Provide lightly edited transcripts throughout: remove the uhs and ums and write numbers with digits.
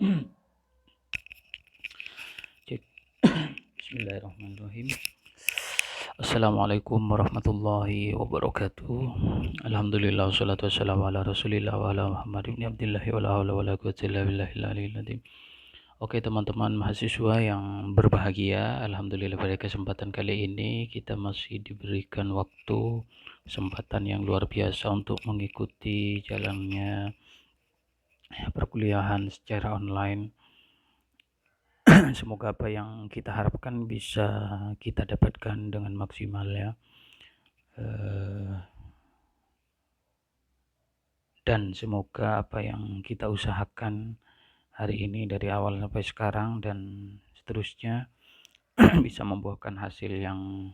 Cek. Bismillahirrahmanirrahim. Assalamualaikum warahmatullahi wabarakatuh. Alhamdulillah wassalatu wassalamu ala Rasulillah wa ala Muhammad ibn Abdillah wa la haula wa la quwwata illa billahil aliyil azim. Oke teman-teman mahasiswa yang berbahagia, alhamdulillah pada kesempatan kali ini kita masih diberikan waktu kesempatan yang luar biasa untuk mengikuti jalannya perkuliahan secara online. Semoga apa yang kita harapkan bisa kita dapatkan dengan maksimal ya. Dan semoga apa yang kita usahakan hari ini dari awal sampai sekarang dan seterusnya bisa membuahkan hasil yang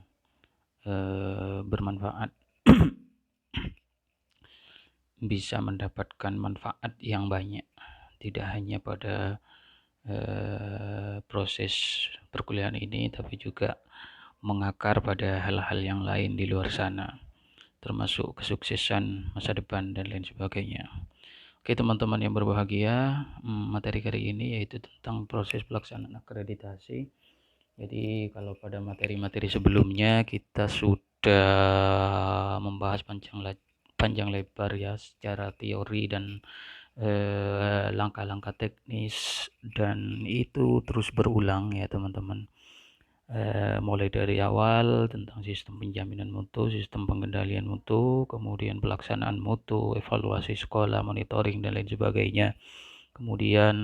bermanfaat. Bisa mendapatkan manfaat yang banyak, tidak hanya pada proses perkuliahan ini, tapi juga mengakar pada hal-hal yang lain di luar sana, termasuk kesuksesan masa depan dan lain sebagainya. Oke teman-teman yang berbahagia, materi kali ini yaitu tentang proses pelaksanaan akreditasi. Jadi kalau pada materi-materi sebelumnya kita sudah membahas panjang lebar ya secara teori dan langkah-langkah teknis, dan itu terus berulang ya teman-teman. Mulai dari awal tentang sistem penjaminan mutu, sistem pengendalian mutu, kemudian pelaksanaan mutu, evaluasi sekolah, monitoring dan lain sebagainya. Kemudian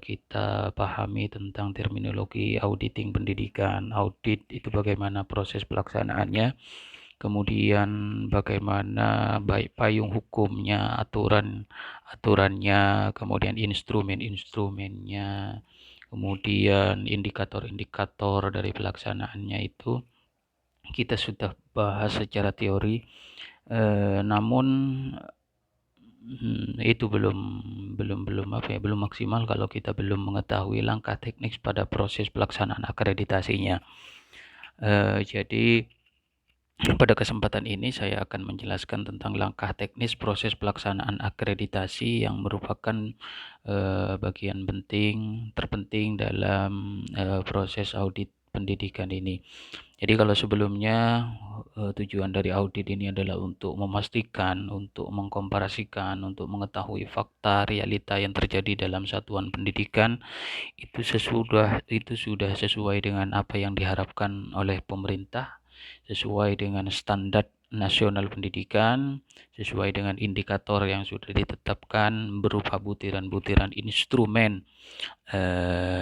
kita pahami tentang terminologi auditing pendidikan. Audit itu bagaimana proses pelaksanaannya, kemudian bagaimana baik payung hukumnya, aturannya, kemudian instrumennya, kemudian indikator-indikator dari pelaksanaannya itu kita sudah bahas secara teori. Namun itu belum maksimal kalau kita belum mengetahui langkah teknis pada proses pelaksanaan akreditasinya. Jadi pada kesempatan ini saya akan menjelaskan tentang langkah teknis proses pelaksanaan akreditasi yang merupakan bagian terpenting dalam proses audit pendidikan ini. Jadi kalau sebelumnya tujuan dari audit ini adalah untuk memastikan, untuk mengkomparasikan, untuk mengetahui fakta realita yang terjadi dalam satuan pendidikan, itu sudah sesuai dengan apa yang diharapkan oleh pemerintah, sesuai dengan standar nasional pendidikan, sesuai dengan indikator yang sudah ditetapkan berupa butiran-butiran instrumen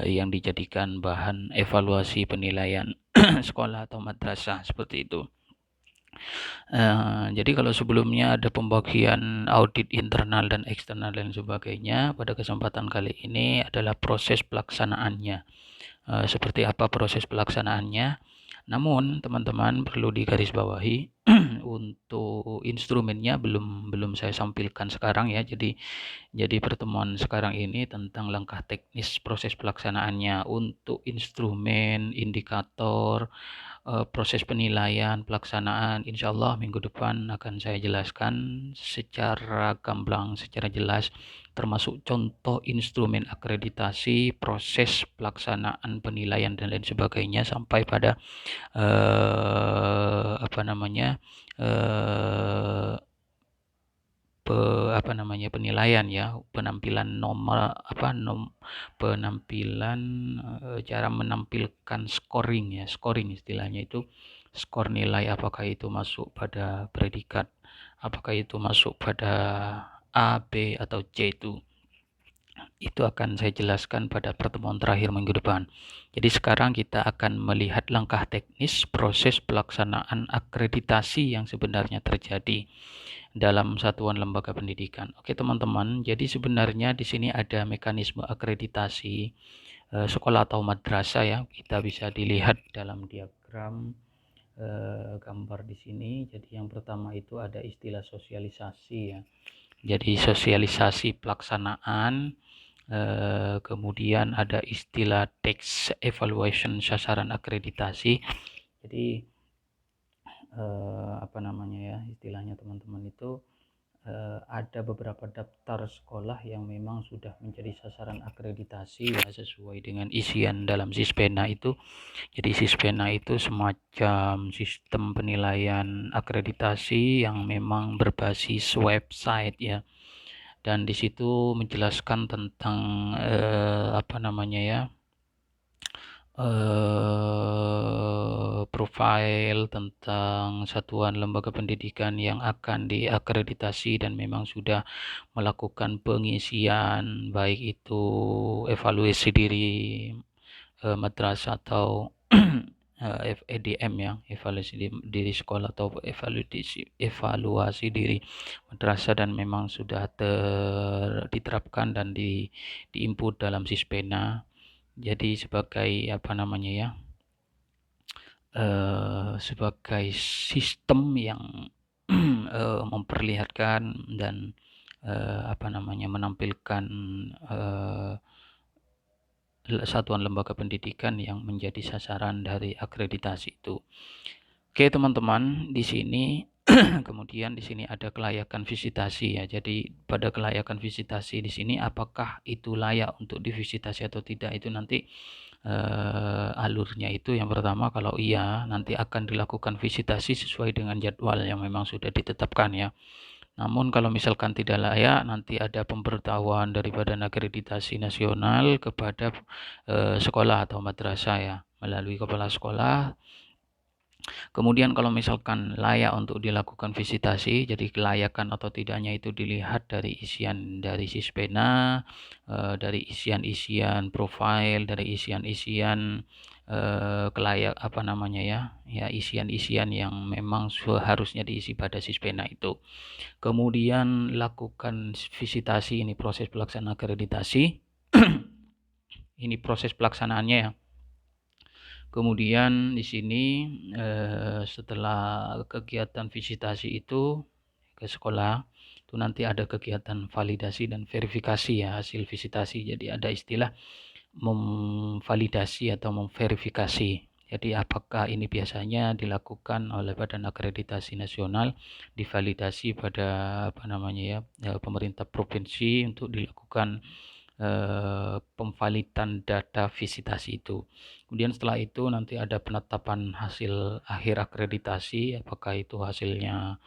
yang dijadikan bahan evaluasi penilaian sekolah atau madrasah, seperti itu. Jadi kalau sebelumnya ada pembagian audit internal dan eksternal dan sebagainya, pada kesempatan kali ini adalah proses pelaksanaannya. Seperti apa proses pelaksanaannya? Namun teman-teman perlu digarisbawahi untuk instrumennya belum saya sampaikan sekarang ya. Jadi pertemuan sekarang ini tentang langkah teknis proses pelaksanaannya. Untuk instrumen, indikator, proses penilaian, pelaksanaan, insya Allah minggu depan akan saya jelaskan secara gamblang, secara jelas, termasuk contoh instrumen akreditasi, proses pelaksanaan penilaian dan lain sebagainya, sampai pada penilaian ya, penampilan cara menampilkan scoring istilahnya itu, skor nilai, apakah itu masuk pada predikat, apakah itu masuk pada A, B atau C, itu akan saya jelaskan pada pertemuan terakhir minggu depan. Jadi sekarang kita akan melihat langkah teknis proses pelaksanaan akreditasi yang sebenarnya terjadi dalam satuan lembaga pendidikan. Oke teman-teman, jadi sebenarnya di sini ada mekanisme akreditasi sekolah atau madrasah ya. Kita bisa dilihat dalam diagram gambar di sini. Jadi yang pertama itu ada istilah sosialisasi ya. Jadi sosialisasi pelaksanaan, kemudian ada istilah text evaluation sasaran akreditasi. Jadi istilahnya teman-teman itu ada beberapa daftar sekolah yang memang sudah menjadi sasaran akreditasi ya sesuai dengan isian dalam Sispena itu. Jadi Sispena itu semacam sistem penilaian akreditasi yang memang berbasis website ya. Dan di situ menjelaskan tentang apa namanya ya, profil tentang satuan lembaga pendidikan yang akan diakreditasi dan memang sudah melakukan pengisian, baik itu evaluasi diri madrasah atau FEDM ya, evaluasi diri sekolah atau evaluasi diri madrasah, dan memang sudah diterapkan dan diinput dalam Sispena. Jadi sebagai apa namanya ya, sebagai sistem yang memperlihatkan dan apa namanya, menampilkan satuan lembaga pendidikan yang menjadi sasaran dari akreditasi itu. Oke teman-teman, di sini kemudian di sini ada kelayakan visitasi ya. Jadi pada kelayakan visitasi di sini apakah itu layak untuk divisitasi atau tidak, itu nanti alurnya itu yang pertama, kalau iya nanti akan dilakukan visitasi sesuai dengan jadwal yang memang sudah ditetapkan ya. Namun kalau misalkan tidak layak, nanti ada pemberitahuan dari Badan Akreditasi Nasional kepada sekolah atau madrasah ya, melalui kepala sekolah. Kemudian kalau misalkan layak untuk dilakukan visitasi, jadi kelayakan atau tidaknya itu dilihat dari isian dari Sispena, dari isian-isian profil, dari isian-isian kelayak apa namanya ya isian-isian yang memang seharusnya diisi pada Sispena itu. Kemudian lakukan visitasi, ini proses pelaksanaan akreditasi. Ini proses pelaksanaannya ya. Kemudian di sini setelah kegiatan visitasi itu ke sekolah, itu nanti ada kegiatan validasi dan verifikasi ya hasil visitasi. Jadi ada istilah memvalidasi atau memverifikasi. Jadi apakah ini biasanya dilakukan oleh Badan Akreditasi Nasional, divalidasi pada apa namanya ya, pemerintah provinsi untuk dilakukan pemvalidan data visitasi itu. Kemudian setelah itu nanti ada penetapan hasil akhir akreditasi, apakah itu hasilnya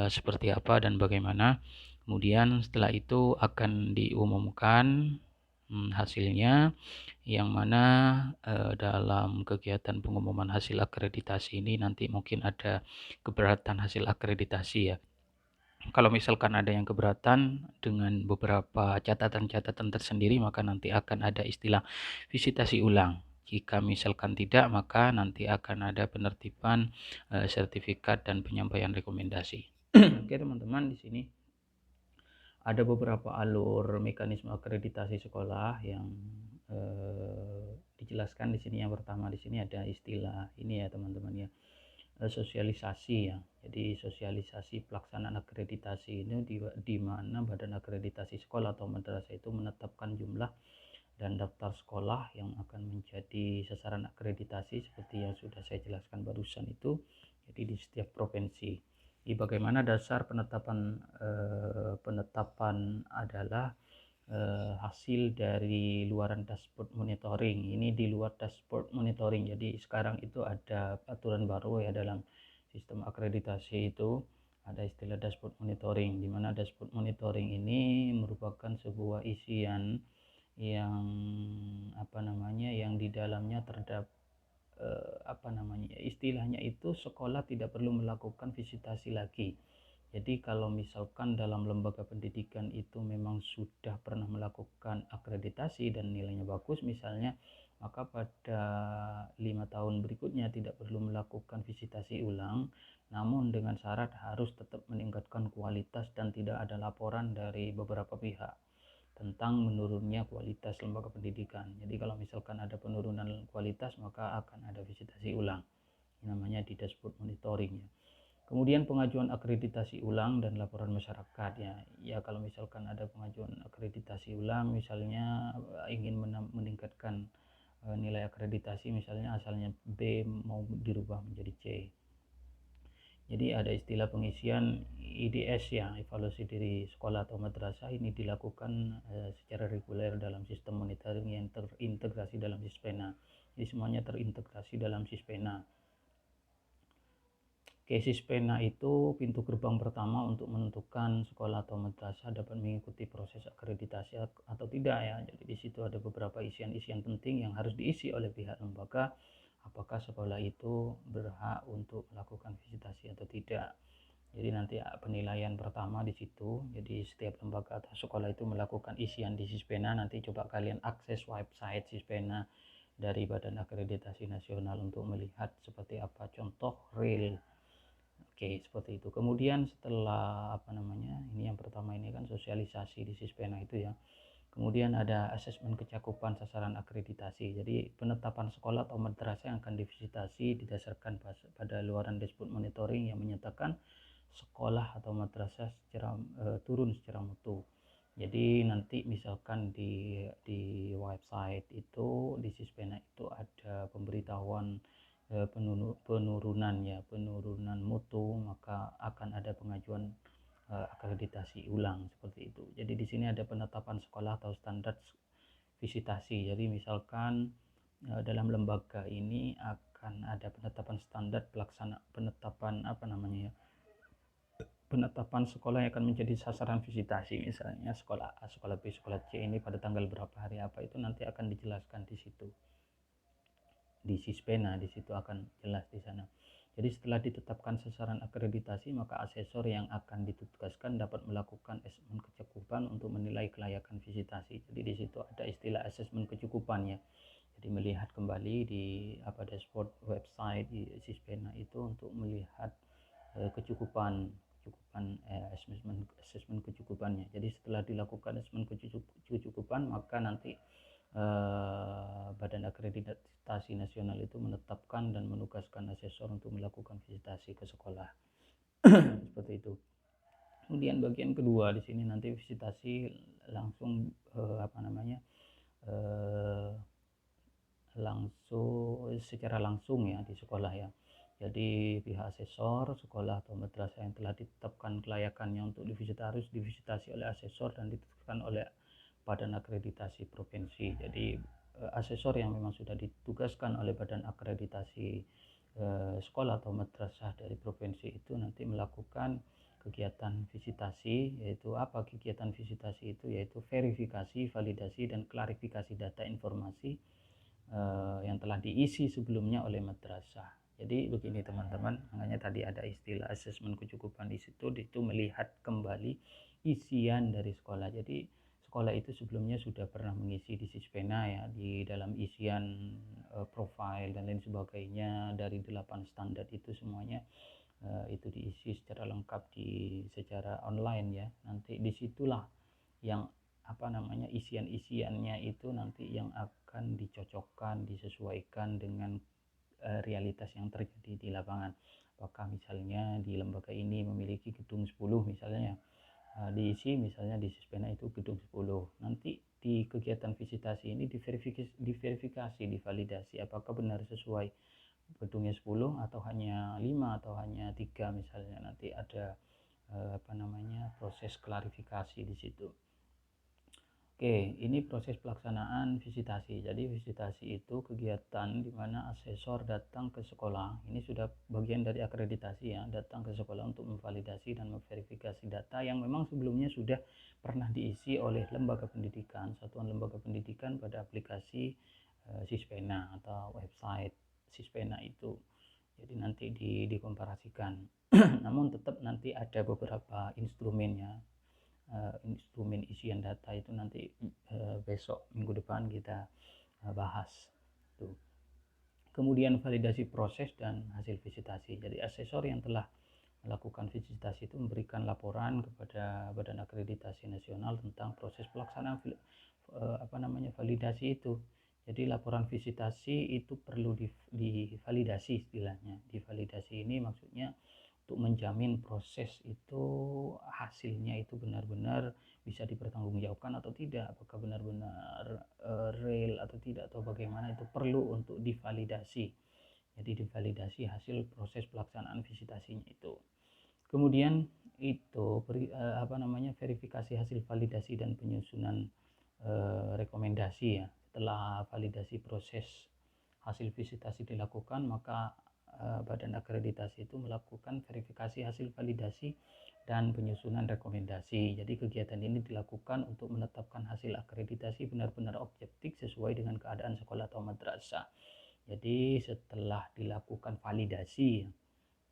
seperti apa dan bagaimana. Kemudian setelah itu akan diumumkan hasilnya, yang mana dalam kegiatan pengumuman hasil akreditasi ini nanti mungkin ada keberatan hasil akreditasi ya. Kalau misalkan ada yang keberatan dengan beberapa catatan-catatan tersendiri, maka nanti akan ada istilah visitasi ulang. Jika misalkan tidak, maka nanti akan ada penertiban sertifikat dan penyampaian rekomendasi. Oke teman-teman, di sini ada beberapa alur mekanisme akreditasi sekolah yang dijelaskan di sini. Yang pertama di sini ada istilah ini ya teman-teman ya, sosialisasi ya. Jadi sosialisasi pelaksanaan akreditasi ini di mana Badan Akreditasi Sekolah atau madrasah itu menetapkan jumlah dan daftar sekolah yang akan menjadi sasaran akreditasi seperti yang sudah saya jelaskan barusan itu. Jadi di setiap provinsi. Jadi bagaimana dasar penetapan adalah hasil dari luaran dashboard monitoring. Ini di luar dashboard monitoring. Jadi sekarang itu ada aturan baru ya dalam sistem akreditasi itu, ada istilah dashboard monitoring, di mana dashboard monitoring ini merupakan sebuah isian yang apa namanya yang di dalamnya terdapat apa namanya istilahnya itu sekolah tidak perlu melakukan visitasi lagi. Jadi kalau misalkan dalam lembaga pendidikan itu memang sudah pernah melakukan akreditasi dan nilainya bagus misalnya, maka pada 5 tahun berikutnya tidak perlu melakukan visitasi ulang, namun dengan syarat harus tetap meningkatkan kualitas dan tidak ada laporan dari beberapa pihak tentang menurunnya kualitas lembaga pendidikan. Jadi kalau misalkan ada penurunan kualitas, maka akan ada visitasi ulang. Ini namanya di dashboard monitoring ya. Kemudian pengajuan akreditasi ulang dan laporan masyarakat ya. Ya kalau misalkan ada pengajuan akreditasi ulang, misalnya ingin meningkatkan nilai akreditasi, misalnya asalnya B mau dirubah menjadi C. Jadi ada istilah pengisian IDS ya, evaluasi diri sekolah atau madrasah. Ini dilakukan secara reguler dalam sistem monitoring yang terintegrasi dalam Sispena. Jadi semuanya terintegrasi dalam Sispena. Sispena itu pintu gerbang pertama untuk menentukan sekolah atau madrasah dapat mengikuti proses akreditasi atau tidak ya. Jadi di situ ada beberapa isian-isian penting yang harus diisi oleh pihak lembaga. Apakah sekolah itu berhak untuk melakukan visitasi atau tidak. Jadi nanti penilaian pertama di situ. Jadi setiap lembaga atau sekolah itu melakukan isian di Sispena. Nanti coba kalian akses website Sispena dari Badan Akreditasi Nasional untuk melihat seperti apa contoh real. Oke, seperti itu. Kemudian setelah ini yang pertama ini kan sosialisasi di Sispena itu ya. Kemudian ada asesmen kecakupan sasaran akreditasi. Jadi penetapan sekolah atau madrasah yang akan divisitasi didasarkan pada luaran dashboard monitoring yang menyatakan sekolah atau madrasah turun secara mutu. Jadi nanti misalkan di website itu di Sispena itu ada pemberitahuan penurunan mutu, maka akan ada pengajuan akreditasi ulang seperti itu. Jadi di sini ada penetapan sekolah atau standar visitasi. Jadi misalkan dalam lembaga ini akan ada penetapan standar penetapan sekolah yang akan menjadi sasaran visitasi, misalnya sekolah A, sekolah B, sekolah C ini pada tanggal berapa, hari apa, itu nanti akan dijelaskan di situ. Di Sispena di situ akan jelas di sana. Jadi setelah ditetapkan sasaran akreditasi, maka asesor yang akan ditugaskan dapat melakukan asesmen kecukupan untuk menilai kelayakan visitasi. Jadi di situ ada istilah asesmen kecukupan ya. Jadi melihat kembali di dashboard website di Sispena itu untuk melihat kecukupan asesmen kecukupannya. Jadi setelah dilakukan asesmen kecukupan, maka nanti Badan Akreditasi Nasional itu menetapkan dan menugaskan asesor untuk melakukan visitasi ke sekolah. Seperti itu. Kemudian bagian kedua di sini nanti visitasi langsung secara langsung ya di sekolah ya. Jadi pihak asesor sekolah atau madrasah yang telah ditetapkan kelayakannya untuk harus divisitasi oleh asesor dan ditetapkan oleh Badan Akreditasi Provinsi. Jadi asesor yang memang sudah ditugaskan oleh Badan Akreditasi sekolah atau madrasah dari provinsi itu nanti melakukan kegiatan visitasi. Yaitu apa kegiatan visitasi itu? Yaitu verifikasi, validasi, dan klarifikasi data informasi yang telah diisi sebelumnya oleh madrasah. Jadi begini teman-teman, makanya tadi ada istilah asesmen kecukupan di situ, itu melihat kembali isian dari sekolah. Jadi sekolah itu sebelumnya sudah pernah mengisi di Sispena ya, di dalam isian profil dan lain sebagainya dari 8 standar itu semuanya itu diisi secara lengkap secara online ya. Nanti disitulah yang isian-isiannya itu nanti yang akan dicocokkan, disesuaikan dengan realitas yang terjadi di lapangan. Apakah misalnya di lembaga ini memiliki gedung 10 misalnya, diisi misalnya di Sispena itu gedung 10. Nanti di kegiatan visitasi ini diverifikasi, divalidasi apakah benar sesuai gedungnya 10 atau hanya 5 atau hanya 3 misalnya. Nanti ada proses klarifikasi di situ. Oke, ini proses pelaksanaan visitasi. Jadi visitasi itu kegiatan di mana asesor datang ke sekolah. Ini sudah bagian dari akreditasi ya, datang ke sekolah untuk memvalidasi dan memverifikasi data yang memang sebelumnya sudah pernah diisi oleh lembaga pendidikan, satuan lembaga pendidikan pada aplikasi Sispena atau website Sispena itu. Jadi nanti dikomparasikan. Namun tetap nanti ada beberapa instrumennya. Instrumen isian data itu nanti besok minggu depan kita bahas tuh. Kemudian validasi proses dan hasil visitasi. Jadi asesor yang telah melakukan visitasi itu memberikan laporan kepada Badan Akreditasi Nasional tentang proses pelaksanaan validasi itu. Jadi laporan visitasi itu perlu divalidasi istilahnya. Divalidasi ini maksudnya untuk menjamin proses itu hasilnya itu benar-benar bisa dipertanggungjawabkan atau tidak, apakah benar-benar real atau tidak, atau bagaimana, itu perlu untuk divalidasi. Jadi divalidasi hasil proses pelaksanaan visitasinya itu. Kemudian itu verifikasi hasil validasi dan penyusunan rekomendasi ya. Setelah validasi proses hasil visitasi dilakukan, maka Badan Akreditasi itu melakukan verifikasi hasil validasi dan penyusunan rekomendasi. Jadi kegiatan ini dilakukan untuk menetapkan hasil akreditasi benar-benar objektif sesuai dengan keadaan sekolah atau madrasah. Jadi setelah dilakukan validasi,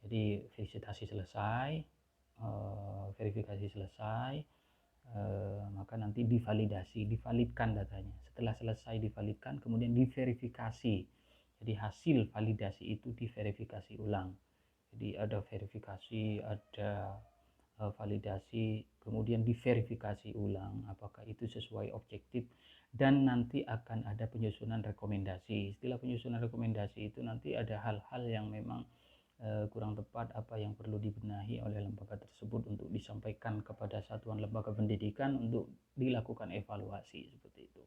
jadi visitasi selesai, verifikasi selesai, maka nanti divalidkan datanya. Setelah selesai divalidkan, kemudian diverifikasi. Jadi hasil validasi itu diverifikasi ulang. Jadi ada verifikasi, ada validasi, kemudian diverifikasi ulang apakah itu sesuai objektif, dan nanti akan ada penyusunan rekomendasi. Setelah penyusunan rekomendasi itu nanti ada hal-hal yang memang kurang tepat, apa yang perlu dibenahi oleh lembaga tersebut untuk disampaikan kepada satuan lembaga pendidikan untuk dilakukan evaluasi seperti itu.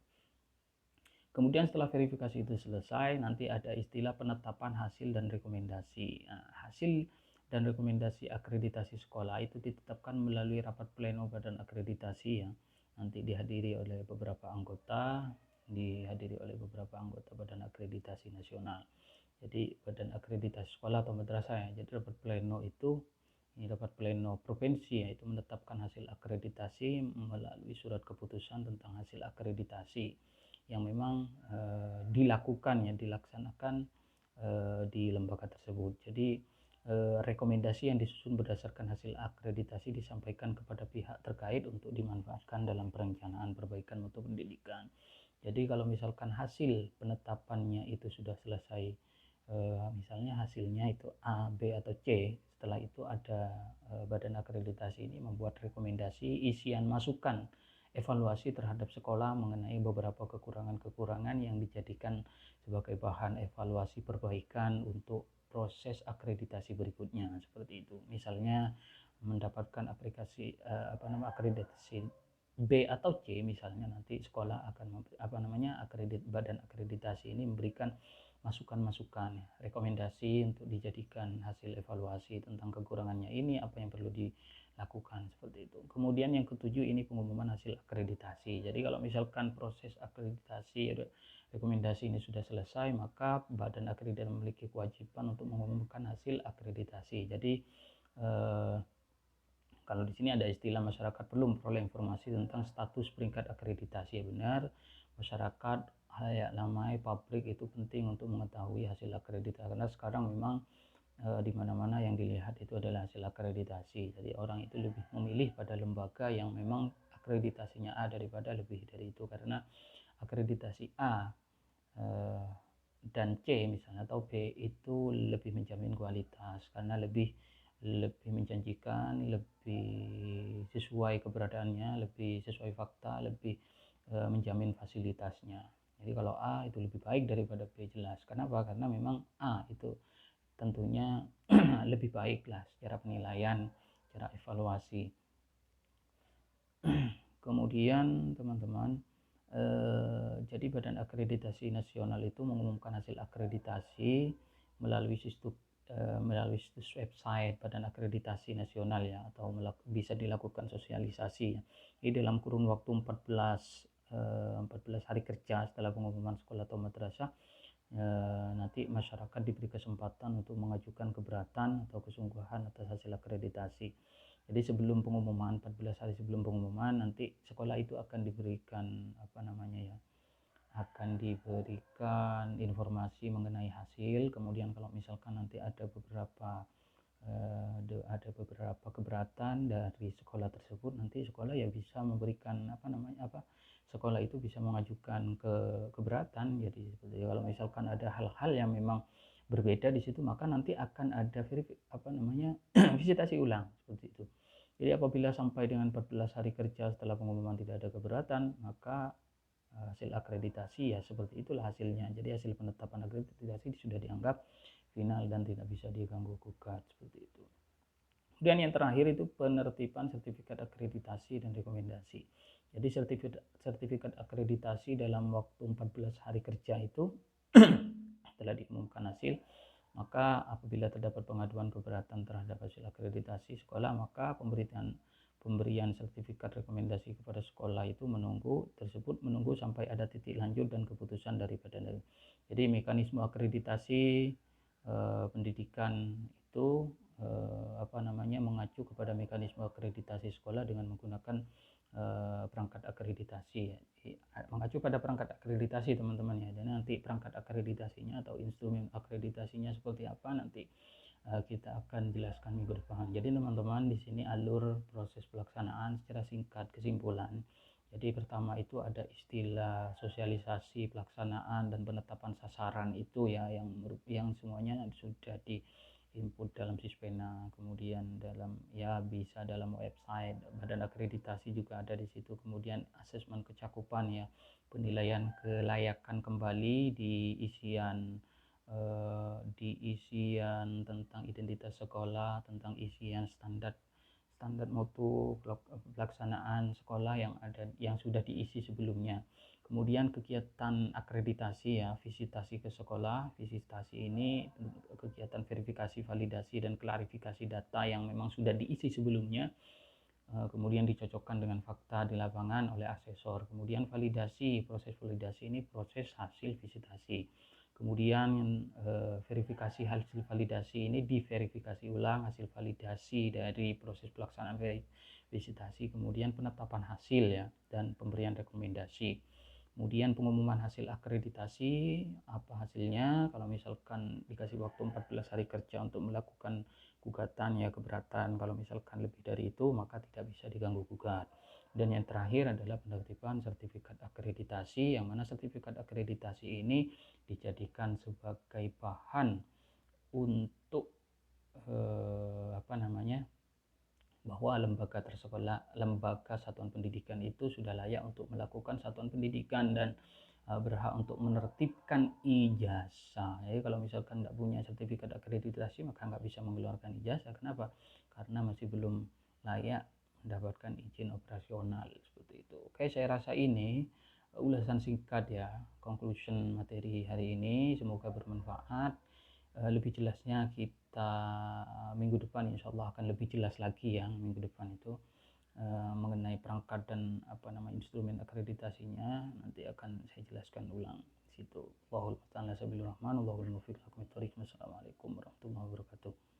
Kemudian setelah verifikasi itu selesai, nanti ada istilah penetapan hasil dan rekomendasi. Nah, hasil dan rekomendasi akreditasi sekolah itu ditetapkan melalui rapat pleno Badan Akreditasi yang nanti dihadiri oleh beberapa anggota Badan Akreditasi Nasional. Jadi Badan Akreditasi Sekolah atau Madrasah ya. Jadi rapat pleno itu, ini rapat pleno provinsi ya, itu menetapkan hasil akreditasi melalui surat keputusan tentang hasil akreditasi yang memang dilaksanakan di lembaga tersebut. Jadi rekomendasi yang disusun berdasarkan hasil akreditasi disampaikan kepada pihak terkait untuk dimanfaatkan dalam perencanaan perbaikan mutu pendidikan. Jadi kalau misalkan hasil penetapannya itu sudah selesai, misalnya hasilnya itu A, B atau C, setelah itu ada Badan Akreditasi ini membuat rekomendasi isian masukan evaluasi terhadap sekolah mengenai beberapa kekurangan-kekurangan yang dijadikan sebagai bahan evaluasi perbaikan untuk proses akreditasi berikutnya, seperti itu. Misalnya mendapatkan akreditasi B atau C, misalnya nanti sekolah akan Badan Akreditasi ini memberikan masukan-masukan, rekomendasi untuk dijadikan hasil evaluasi tentang kekurangannya ini, apa yang perlu dilakukan, seperti itu. Kemudian yang ketujuh ini pengumuman hasil akreditasi. Jadi kalau misalkan proses akreditasi rekomendasi ini sudah selesai, maka Badan Akreditasi memiliki kewajiban untuk mengumumkan hasil akreditasi. Jadi kalau di sini ada istilah masyarakat perlu memperoleh informasi tentang status peringkat akreditasi. Ya benar, masyarakat halayak ramai publik itu penting untuk mengetahui hasil akreditasi, karena sekarang memang di mana-mana yang dilihat itu adalah hasil akreditasi. Jadi orang itu lebih memilih pada lembaga yang memang akreditasinya A daripada lebih dari itu, karena akreditasi A dan C misalnya atau B itu lebih menjamin kualitas, karena lebih menjanjikan, lebih sesuai keberadaannya, lebih sesuai fakta, lebih menjamin fasilitasnya. Jadi kalau A itu lebih baik daripada B, jelas. Kenapa? Karena memang A itu tentunya lebih baik lah secara penilaian, secara evaluasi. Kemudian teman-teman, jadi Badan Akreditasi Nasional itu mengumumkan hasil akreditasi melalui situs website Badan Akreditasi Nasional ya, atau bisa dilakukan sosialisasi. Jadi dalam kurun waktu 14 hari kerja setelah pengumuman sekolah atau madrasah, nanti masyarakat diberi kesempatan untuk mengajukan keberatan atau kesungguhan atas hasil akreditasi. Jadi sebelum pengumuman, 14 hari sebelum pengumuman, nanti sekolah itu akan diberikan akan diberikan informasi mengenai hasil. Kemudian kalau misalkan nanti ada beberapa keberatan dari sekolah tersebut, nanti sekolah ya bisa memberikan sekolah itu bisa mengajukan keberatan. Jadi seperti kalau misalkan ada hal-hal yang memang berbeda di situ, maka nanti akan ada visitasi ulang, seperti itu. Jadi apabila sampai dengan 14 hari kerja setelah pengumuman tidak ada keberatan, maka hasil akreditasi ya seperti itulah hasilnya. Jadi hasil penetapan akreditasi sudah dianggap final dan tidak bisa diganggu gugat, seperti itu. Kemudian yang terakhir itu penertiban sertifikat akreditasi dan rekomendasi. Jadi sertifikat akreditasi dalam waktu 14 hari kerja itu setelah diumumkan hasil, Maka apabila terdapat pengaduan keberatan terhadap hasil akreditasi sekolah, maka pemberian sertifikat rekomendasi kepada sekolah itu menunggu sampai ada titik lanjut dan keputusan daripada. Jadi mekanisme akreditasi pendidikan itu mengacu kepada mekanisme akreditasi sekolah dengan menggunakan perangkat akreditasi. Mengacu pada perangkat akreditasi teman-teman ya. Dan nanti perangkat akreditasinya atau instrumen akreditasinya seperti apa nanti kita akan jelaskan minggu depan. Jadi teman-teman, di sini alur proses pelaksanaan secara singkat kesimpulan. Jadi pertama itu ada istilah sosialisasi pelaksanaan dan penetapan sasaran itu ya, yang semuanya sudah di input dalam Sispena, kemudian bisa dalam website badan akreditasi juga ada di situ. Kemudian asesmen kecakupan ya, penilaian kelayakan kembali di isian tentang identitas sekolah, tentang isian standar mutu pelaksanaan sekolah yang sudah diisi sebelumnya. Kemudian kegiatan akreditasi ya, visitasi ke sekolah. Visitasi ini kegiatan verifikasi, validasi, dan klarifikasi data yang memang sudah diisi sebelumnya, kemudian dicocokkan dengan fakta di lapangan oleh asesor. Kemudian validasi, proses validasi ini proses hasil visitasi. Kemudian verifikasi hasil validasi ini diverifikasi ulang hasil validasi dari proses pelaksanaan visitasi. Kemudian penetapan hasil ya, dan pemberian rekomendasi. Kemudian pengumuman hasil akreditasi, apa hasilnya, kalau misalkan dikasih waktu 14 hari kerja untuk melakukan gugatan ya keberatan, kalau misalkan lebih dari itu maka tidak bisa diganggu gugat. Dan yang terakhir adalah penertiban sertifikat akreditasi, yang mana sertifikat akreditasi ini dijadikan sebagai bahan untuk bahwa lembaga satuan pendidikan itu sudah layak untuk melakukan satuan pendidikan dan berhak untuk menertibkan ijazah. Jadi kalau misalkan tidak punya sertifikat akreditasi maka nggak bisa mengeluarkan ijazah. Kenapa? Karena masih belum layak mendapatkan izin operasional seperti itu. Oke, saya rasa ini ulasan singkat ya, conclusion materi hari ini. Semoga bermanfaat. Lebih jelasnya kita minggu depan insya Allah akan lebih jelas lagi yang minggu depan itu mengenai perangkat dan instrumen akreditasinya nanti akan saya jelaskan ulang di situ. Wallahul a'lam bishawab. Assalamualaikum warahmatullahi wabarakatuh.